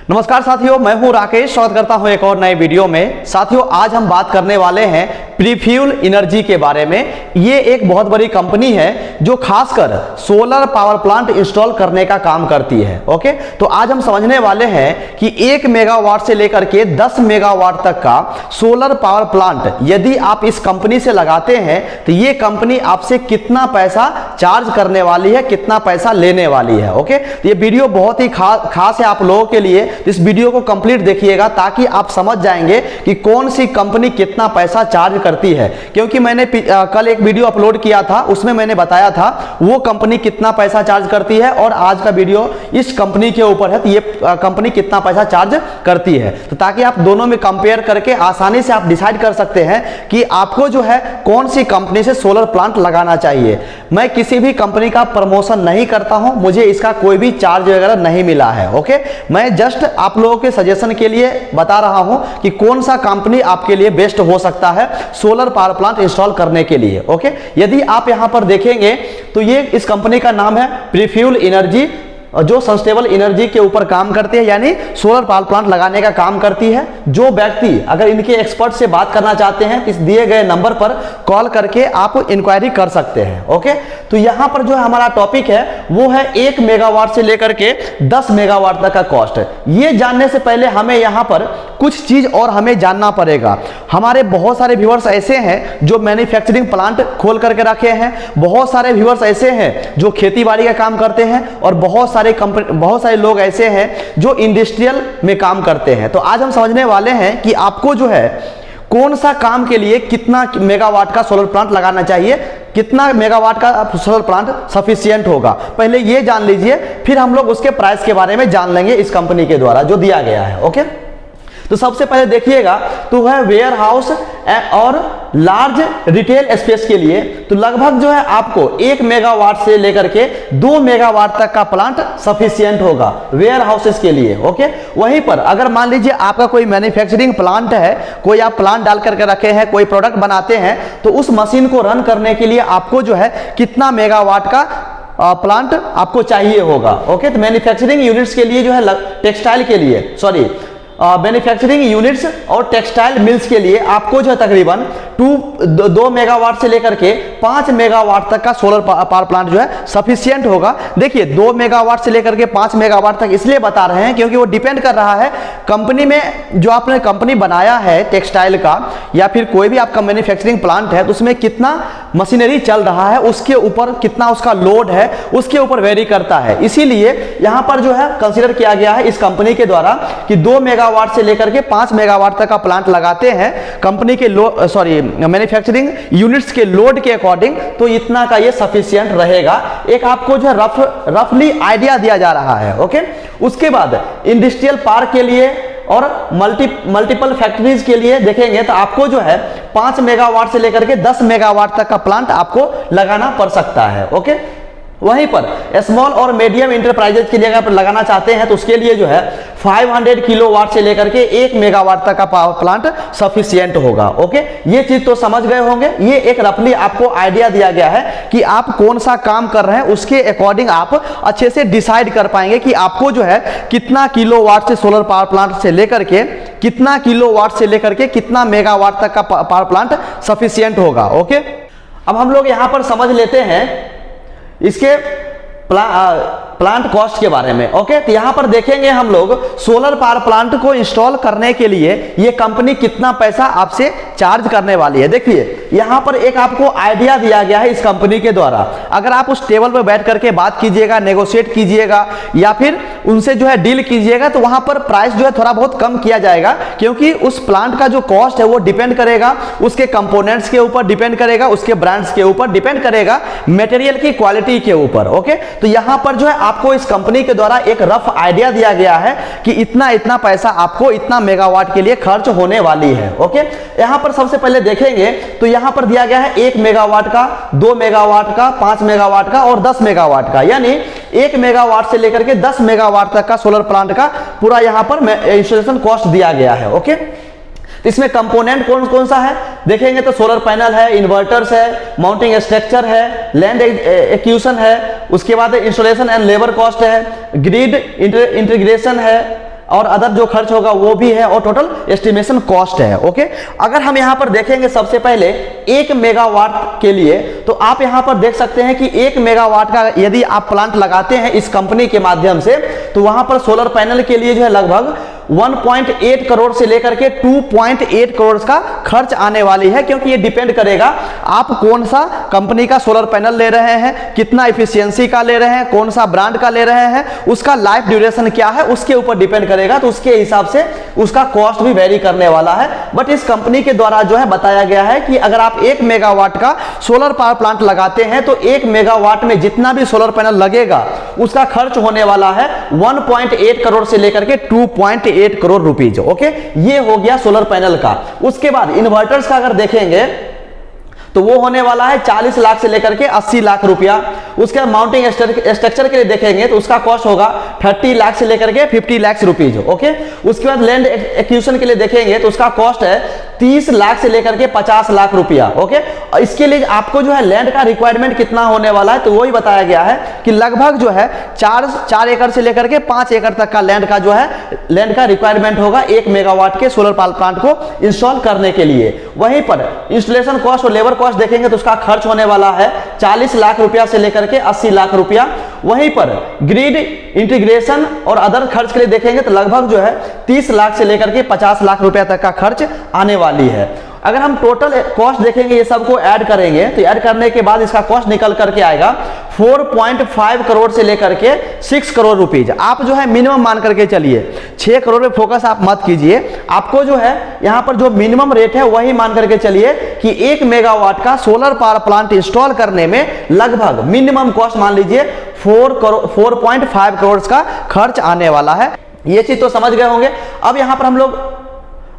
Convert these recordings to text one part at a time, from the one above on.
नमस्कार साथियों, मैं हूं राकेश। स्वागत करता हूं एक और नए वीडियो में। साथियों, आज हम बात करने वाले हैं प्रीफ्यूल एनर्जी के बारे में। ये एक बहुत बड़ी कंपनी है जो खासकर सोलर पावर प्लांट इंस्टॉल करने का काम करती है। ओके, तो आज हम समझने वाले हैं कि 1 मेगावाट से लेकर के 10 मेगावाट तक का सोलर पावर प्लांट यदि आप इस कंपनी से लगाते हैं तो ये कंपनी आपसे कितना पैसा चार्ज करने वाली है, कितना पैसा लेने वाली है। ओके, तो ये वीडियो बहुत ही खास है आप लोगों के लिए। इस वीडियो को कंप्लीट देखिएगा ताकि आप समझ जाएंगे कि कौन सी कंपनी कितना पैसा चार्ज करती है। क्योंकि मैंने कल एक वीडियो अपलोड किया था, उसमें मैंने बताया था वो कंपनी कितना पैसा चार्ज करती है और आज का वीडियो इस कंपनी के ऊपर है, तो ये कंपनी कितना पैसा चार्ज करती है। तो ताकि आप दोनों में कंपेयर करके आसानी से आप डिसाइड कर सकते हैं कि आपको जो है कौन सी कंपनी से सोलर प्लांट लगाना चाहिए। मैं किसी भी कंपनी का प्रमोशन नहीं करता हूं, मुझे इसका कोई भी चार्ज वगैरह नहीं मिला है। ओके, मैं जस्ट आप लोगों के सजेशन के लिए बता रहा हूं कि कौन सा कंपनी आपके लिए बेस्ट हो सकता है सोलर पावर प्लांट इंस्टॉल करने के लिए। ओके, यदि आप यहां पर देखेंगे तो ये इस कंपनी का नाम है प्रीफ्यूल एनर्जी, जो सस्टेनेबल एनर्जी के ऊपर काम करती है, यानी सोलर पावर प्लांट लगाने का काम करती है। जो व्यक्ति अगर इनके एक्सपर्ट से बात करना चाहते हैं, इस दिए गए नंबर पर कॉल करके आप इंक्वायरी कर सकते हैं। ओके, तो यहां पर जो हमारा टॉपिक है वो है 1 मेगावाट से लेकर के 10 मेगावाट तक का कॉस्ट। ये जानने से पहले हमें यहां पर कुछ चीज और हमें जानना पड़ेगा। हमारे बहुत सारे व्यूअर्स ऐसे हैं जो मैन्युफैक्चरिंग प्लांट खोल करके रखे हैं, बहुत सारे व्यूअर्स ऐसे हैं जो खेती बाड़ी का काम करते हैं, और बहुत सारे लोग ऐसे हैं जो इंडस्ट्रियल में काम करते हैं। तो आज हम समझने वाले हैं कि आपको जो है कौन सा काम के लिए कितना मेगावाट का सोलर प्लांट लगाना चाहिए, कितना मेगावाट का सोलर प्लांट सफिशिएंट होगा। पहले ये जान लीजिए, फिर हम लोग उसके प्राइस के बारे में जान लेंगे इस कंपनी के द्वारा जो दिया गया है। ओके, तो सबसे पहले देखिएगा तो है वेयर हाउस और लार्ज रिटेल स्पेस के लिए तो लगभग जो है आपको 1 मेगावाट से लेकर के 2 मेगावाट तक का प्लांट सफिशिएंट होगा वेयर हाउसेस के लिए। ओके, वहीं पर अगर मान लीजिए आपका कोई मैन्युफैक्चरिंग प्लांट है, कोई आप प्लांट डाल करके रखे हैं, कोई प्रोडक्ट बनाते हैं, तो उस मशीन को रन करने के लिए आपको जो है कितना मेगावाट का प्लांट आपको चाहिए होगा। ओके, तो मैन्युफैक्चरिंग यूनिट्स के लिए जो है टेक्सटाइल के लिए मैन्युफैक्चरिंग यूनिट्स और टेक्सटाइल मिल्स के लिए आपको जो है तकरीबन 2 मेगावाट से लेकर के 5 मेगावाट तक का सोलर पावर प्लांट जो है सफिशिएंट होगा। देखिए 2 मेगावाट से लेकर के 5 मेगावाट तक इसलिए बता रहे हैं क्योंकि वो डिपेंड कर रहा है कंपनी में, जो आपने कंपनी बनाया है टेक्सटाइल का या फिर कोई भी आपका मैन्युफैक्चरिंग प्लांट है, तो उसमें कितना मशीनरी चल रहा है, उसके ऊपर कितना उसका लोड है, उसके ऊपर वेरी करता है। इसीलिए यहां पर जो है कंसीडर किया गया है इस कंपनी के द्वारा कि 2 मेगावाट से लेकर के 5 मेगावाट तक का प्लांट लगाते हैं कंपनी के मैन्युफैक्चरिंग यूनिट्स के लोड के अकॉर्डिंग, तो इतना का ये सफिशिएंट रहेगा। एक आपको जो है रफली आइडिया दिया जा रहा है। ओके, उसके बाद इंडस्ट्रियल पार्क के लिए और मल्टीपल फैक्ट्रीज के लिए देखेंगे तो आपको जो है 5 मेगावाट से लेकर के 10 मेगावाट तक का प्लांट आपको लगाना पड़ सकता है। ओके, वहीं पर स्मॉल और मीडियम इंटरप्राइजेज के लिए अगर लगाना चाहते हैं तो उसके लिए जो है 500 किलोवाट से लेकर के 1 मेगावाट तक का पावर प्लांट सफिशिएंट होगा। ओके, ये चीज तो समझ गए होंगे। ये एक रफली आपको आइडिया दिया गया है कि आप कौन सा काम कर रहे हैं, उसके अकॉर्डिंग आप अच्छे से डिसाइड कर पाएंगे कि आपको जो है कितना किलोवाट से सोलर पावर प्लांट से लेकर के कितना किलोवाट से लेकर के कितना मेगावाट तक का पावर प्लांट सफिशिएंट होगा। ओके, अब हम लोग यहां पर समझ लेते हैं इसके प्लांट कॉस्ट के बारे में। ओके, तो यहां पर देखेंगे हम लोग सोलर पावर प्लांट को इंस्टॉल करने के लिए ये कंपनी कितना पैसा आपसे चार्ज करने वाली है। देखिए यहां पर एक आपको आइडिया दिया गया है इस कंपनी के द्वारा। अगर आप उस टेबल पर बैठ करके बात कीजिएगा, नेगोशिएट कीजिएगा या फिर उनसे जो है डील कीजिएगा, तो वहां पर प्राइस जो है थोड़ा बहुत कम किया जाएगा, क्योंकि उस प्लांट का जो कॉस्ट है वो डिपेंड करेगा उसके कंपोनेंट्स के ऊपर, डिपेंड करेगा उसके ब्रांड्स के ऊपर, डिपेंड करेगा मटेरियल की क्वालिटी के ऊपर। ओके, तो यहां पर जो है आपको इस कंपनी के द्वारा एक रफ आइडिया दिया गया है कि इतना पैसा आपको इतना मेगावाट के लिए खर्च होने वाली है। ओके, यहां पर सबसे पहले देखेंगे तो यहां पर दिया गया है 1 मेगावाट का, 2 मेगावाट का, 5 मेगावाट का और 10 मेगावाट का, यानी 1 मेगावाट से लेकर के 10 मेगावाट तक का सोलर प्लांट का पूरा यहां पर इंस्टॉलेशन कॉस्ट दिया गया है। ओके, इसमें कंपोनेंट कौन कौन सा है देखेंगे तो सोलर पैनल है, इन्वर्टर्स है, माउंटिंग स्ट्रक्चर है, लैंड एक्यूशन है, उसके बाद इंस्टॉलेशन एंड लेबर कॉस्ट है, ग्रिड इंटीग्रेशन है, और अदर जो खर्च होगा वो भी है, और टोटल एस्टिमेशन कॉस्ट है। ओके, अगर हम यहां पर देखेंगे सबसे पहले 1 मेगावाट के लिए, तो आप यहां पर देख सकते हैं कि 1 मेगावाट का यदि आप प्लांट लगाते हैं इस कंपनी के माध्यम से, तो वहां पर सोलर पैनल के लिए जो है लगभग 1.8 करोड़ से लेकर के 2.8 करोड़ का खर्च आने वाली है, क्योंकि ये डिपेंड करेगा आप कौन सा कंपनी का सोलर पैनल ले रहे हैं, कितना इफिशियंसी का ले रहे हैं, कौन सा ब्रांड का ले रहे हैं, उसका लाइफ ड्यूरेशन क्या है, उसके ऊपर डिपेंड करेगा। तो उसके हिसाब से उसका कॉस्ट भी वेरी करने वाला है। बट इस कंपनी के द्वारा जो है बताया गया है कि अगर आप 1 मेगावाट का सोलर पावर प्लांट लगाते हैं तो 1 मेगावाट में जितना भी सोलर पैनल लगेगा उसका खर्च होने वाला है 1.8 करोड़ से लेकर के 2.8 करोड़ रुपीज। ओके, ये हो गया सोलर पैनल का। उसके बाद इन्वर्टर्स का अगर देखेंगे तो वो होने वाला है 40 लाख से लेकर के 80 लाख रुपया। उसके बाद माउंटिंग स्ट्रक्चर के लिए देखेंगे तो उसका कॉस्ट होगा 30 लाख से लेकर के 50 लाख रुपीज। ओके, उसके बाद लैंड एक्विजिशन के लिए देखेंगे तो उसका कॉस्ट है 30 लाख से लेकर के 50 लाख रुपया। ओके, और इसके लिए आपको जो है लैंड का रिक्वायरमेंट कितना होने वाला है, तो वही बताया गया है कि लगभग जो है 4 एकड़ से लेकर के 5 एकड़ तक का लैंड का जो है लैंड का रिक्वायरमेंट होगा 1 मेगावाट के सोलर पावर प्लांट को इंस्टॉल करने के लिए। वहीं पर इंस्टॉलेशन कॉस्ट और लेबर कॉस्ट देखेंगे तो उसका खर्च होने वाला है 40 लाख रुपया से लेकर के 80 लाख रुपया। वहीं पर ग्रिड इंटीग्रेशन और अदर खर्च के लिए देखेंगे तो लगभग जो है 30 लाख से लेकर के 50 लाख रुपया तक का खर्च आने वाली है। अगर हम टोटल कॉस्ट देखेंगे, ये सबको ऐड करेंगे तो ऐड करने के बाद इसका कॉस्ट निकल करके आएगा 4.5 करोड़ से लेकर के 6 करोड़ रुपीज। आप जो है मिनिमम मान करके चलिए, 6 करोड़ पे फोकस आप मत कीजिए, आपको जो है यहां पर जो मिनिमम रेट है वही मान करके चलिए कि 1 मेगावाट का सोलर पावर प्लांट इंस्टॉल करने में लगभग मिनिमम कॉस्ट मान लीजिए 4.5 करोड़ का खर्च आने वाला है। ये चीज तो समझ गए होंगे। अब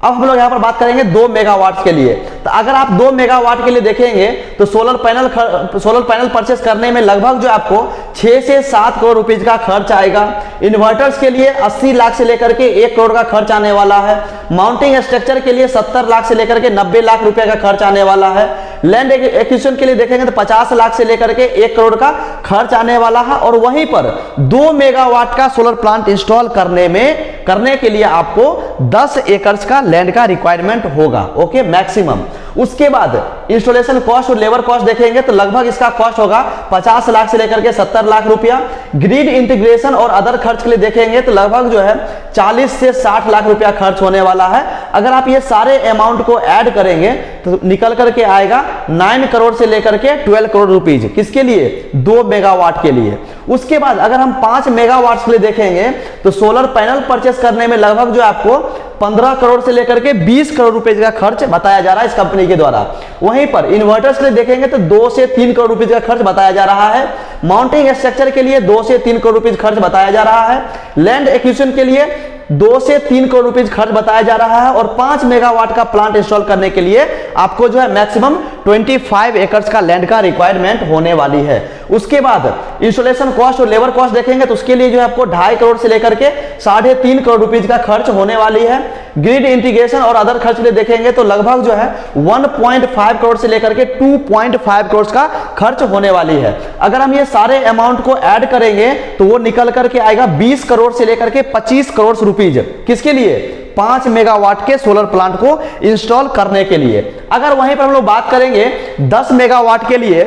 हम लोग यहाँ पर बात करेंगे 2 मेगावाट के लिए। तो अगर आप 2 मेगावाट के लिए देखेंगे तो सोलर पैनल परचेस करने में लगभग जो आपको 6 से 7 करोड़ रुपीज का खर्च आएगा। इन्वर्टर्स के लिए 80 लाख से लेकर के 1 करोड़ का खर्च आने वाला है। माउंटिंग स्ट्रक्चर के लिए 70 लाख से लेकर के 90 लाख रुपए का खर्च आने वाला है। लैंड एक्विजिशन के लिए देखेंगे तो 50 लाख से लेकर के 1 करोड़ का खर्च आने वाला है। और वहीं पर 2 मेगावाट का सोलर प्लांट इंस्टॉल करने के लिए आपको 10 एकड़ का लैंड का रिक्वायरमेंट होगा। Okay, maximum. उसके बाद इंस्टॉलेशन कॉस्ट और लेबर कॉस्ट देखेंगे तो लगभग इसका कॉस्ट होगा 50 लाख से लेकर के 70 लाख रुपया। ग्रिड इंटीग्रेशन और अदर खर्च के लिए देखेंगे तो लगभग जो है 40 से 60 लाख रुपया खर्च होने वाला है। अगर आप ये सारे अमाउंट को ऐड करेंगे तो निकल करके आएगा 9 करोड़ से लेकर के 12 करोड़ रुपीज। किसके लिए? 2 मेगावाट के लिए। उसके बाद अगर हम 5 मेगावाट के लिए देखेंगे तो सोलर पैनल परचेस करने में लगभग जो आपको 15 करोड़ से लेकर के 20 करोड़ रुपए का खर्च बताया जा रहा है इस कंपनी के द्वारा। वहीं पर इन्वर्टर्स के लिए देखेंगे तो 2 से 3 करोड़ रुपए का खर्च बताया जा रहा है। माउंटिंग स्ट्रक्चर के लिए 2 से 3 करोड़ रुपए खर्च बताया जा रहा है। लैंड एक्विजिशन के लिए 2 से 3 करोड़ रुपए खर्च बताया जा रहा है। और 5 मेगावाट का प्लांट इंस्टॉल करने के लिए आपको जो है मैक्सिमम 25 एकड़ का लैंड का रिक्वायरमेंट होने वाली है। उसके बाद इंस्टॉलेशन कॉस्ट और लेबर कॉस्ट देखेंगे तो उसके लिए जो है आपको 2.5 करोड़ से लेकर के 3.5 करोड़ रुपीज का खर्च होने वाली है। ग्रिड इंटीग्रेशन और अदर खर्च के लिए देखेंगे तो लगभग जो है 1.5 करोड़ से लेकर के 2.5 करोड़ का खर्च होने वाली है। अगर हम ये सारे अमाउंट को ऐड करेंगे तो वो निकल करके आएगा 20 करोड़ से लेकर के 25 करोड़ रुपीज। किसके लिए? 5 मेगावाट के सोलर प्लांट को इंस्टॉल करने के लिए। अगर वहीं पर हम लोग बात करेंगे 10 मेगावाट के लिए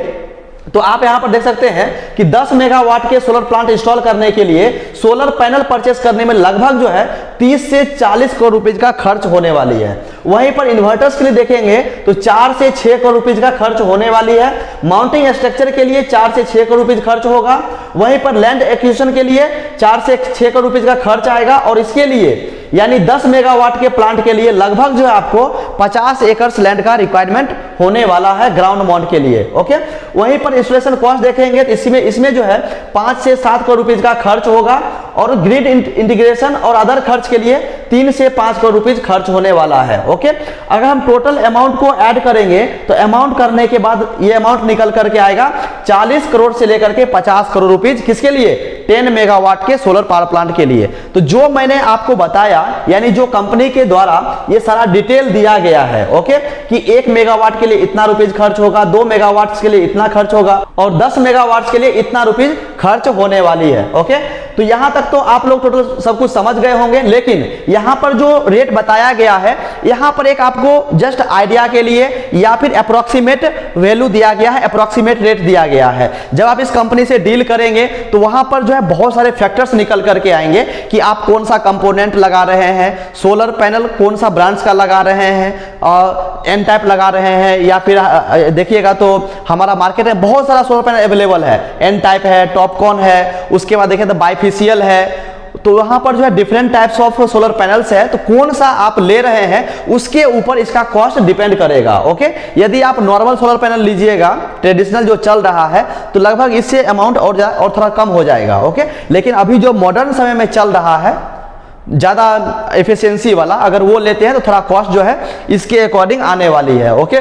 तो आप यहां पर देख सकते हैं कि 10 मेगावाट के सोलर प्लांट इंस्टॉल करने के लिए सोलर पैनल परचेस करने में लगभग जो है 30 से 40 करोड़ रुपीज का खर्च होने वाली है। वहीं पर इन्वर्टर्स के लिए देखेंगे तो 4 से 6 करोड़ रुपीज का खर्च होने वाली है। माउंटिंग स्ट्रक्चर के लिए 4 से 6 करोड़ रुपीज खर्च होगा। वहीं पर लैंड एक्विजिशन के लिए 4 से 6 करोड़ रुपीज का खर्च आएगा। और इसके लिए यानी 10 मेगावाट के प्लांट के लिए लगभग जो है आपको 50 एकड़ लैंड का रिक्वायरमेंट होने वाला है ग्राउंड माउंट के लिए। ओके, वहीं पर इंस्टॉलेशन कॉस्ट देखेंगे तो इसमें जो है 5 से 7 करोड़ रुपीज का खर्च होगा। और ग्रिड इंटीग्रेशन और अदर खर्च के लिए 3 से 5 करोड़ रुपीज खर्च होने वाला है। ओके, अगर हम टोटल अमाउंट को ऐड करेंगे तो अमाउंट करने के बाद ये अमाउंट निकल करके आएगा 40 करोड़ से लेकर के 50 करोड़ रुपीज। किसके लिए? 10 मेगावाट के सोलर पावर प्लांट के लिए। तो जो मैंने आपको बताया यानी जो कंपनी के द्वारा ये सारा डिटेल दिया गया है, ओके, कि 1 मेगावाट के लिए इतना रुपीज खर्च होगा, 2 मेगावाट के लिए इतना खर्च होगा और 10 मेगावाट के लिए इतना रुपीज खर्च होने वाली है। ओके, तो यहां तक तो आप लोग टोटल सब कुछ समझ गए होंगे, लेकिन यहां पर जो रेट बताया गया है, यहां पर एक आपको जस्ट आइडिया के लिए या फिर अप्रोक्सीमेट वैल्यू दिया गया है, अप्रोक्सीमेट रेट दिया गया है। जब आप इस कंपनी से डील करेंगे तो वहां पर जो है बहुत सारे फैक्टर्स निकल करके आएंगे कि आप कौन सा कंपोनेंट लगा रहे हैं, सोलर पैनल कौन सा ब्रांड्स का लगा रहे हैं, एन टाइप लगा रहे हैं, या फिर देखिएगा तो हमारा मार्केट में बहुत सारा सोलर पैनल अवेलेबल है, एन टाइप है, टॉपकॉन है, उसके बाद देखें तो बाइफिशियल है। तो वहां पर जो है different types of solar panels है, तो कौन सा आप ले रहे हैं उसके ऊपर इसका कॉस्ट डिपेंड करेगा। ओके, यदि आप नॉर्मल सोलर पैनल लीजिएगा, ट्रेडिशनल जो चल रहा है, तो लगभग इससे अमाउंट और थोड़ा कम हो जाएगा। ओके, लेकिन अभी जो मॉडर्न समय में चल रहा है ज़्यादा एफिशिएंसी वाला, अगर वो लेते हैं तो थोड़ा कॉस्ट जो है इसके अकॉर्डिंग आने वाली है। ओके,